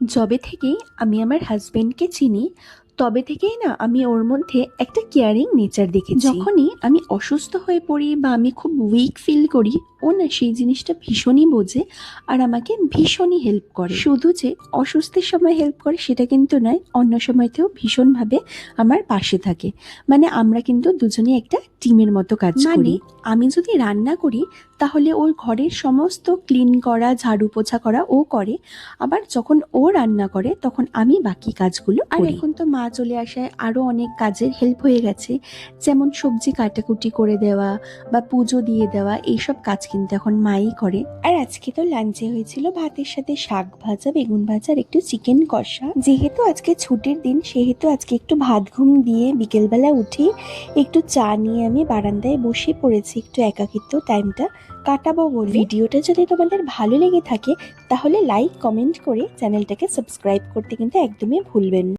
যবে থেকে আমি আমার হাজবেন্ডকে চিনি তবে থেকেই না আমি ওর মধ্যে একটা কেয়ারিং নেচার দেখেছি। যখনই আমি অসুস্থ হয়ে পড়ি বা আমি খুব উইক ফিল করি, ও না সেই জিনিসটা ভীষণই বোঝে আর আমাকে ভীষণই হেল্প করে। শুধু যে অসুস্থের সময় হেল্প করে সেটা কিন্তু নয়, অন্য সময়তেও ভীষণভাবে আমার পাশে থাকে। মানে আমরা কিন্তু দুজনে একটা টিমের মতো কাজ করি। আমি যদি রান্না করি তাহলে ওর ঘরের সমস্ত ক্লিন করা, ঝাড়ু পোছা করা ও করে। আবার যখন ও রান্না করে তখন আমি বাকি কাজগুলো করি। আর এখন তো মা চলে আসায় আরো অনেক কাজের হেল্প হয়ে গেছে, যেমন সবজি কাটাকুটি করে দেওয়া বা পুজো দিয়ে দেওয়া, এইসব কাজ কিন্তু এখন মাই করে। আর আজকে তো লাঞ্চে হয়েছিল ভাতের সাথে শাক ভাজা, বেগুন ভাজা আর একটু চিকেন কষা। যেহেতু আজকে ছুটির দিন সেহেতু আজকে একটু ভাত ঘুম দিয়ে বিকেলবেলা উঠে একটু চা নিয়ে আমি বারান্দায় বসে পড়েছি, একটু একাকিত্ব টাইমটা কাটাবো বলে। ভিডিওটা যদি তোমাদের ভালো লেগে থাকে তাহলে লাইক কমেন্ট করে চ্যানেলটাকে সাবস্ক্রাইব করতে কিন্তু একদমই ভুলবেন না।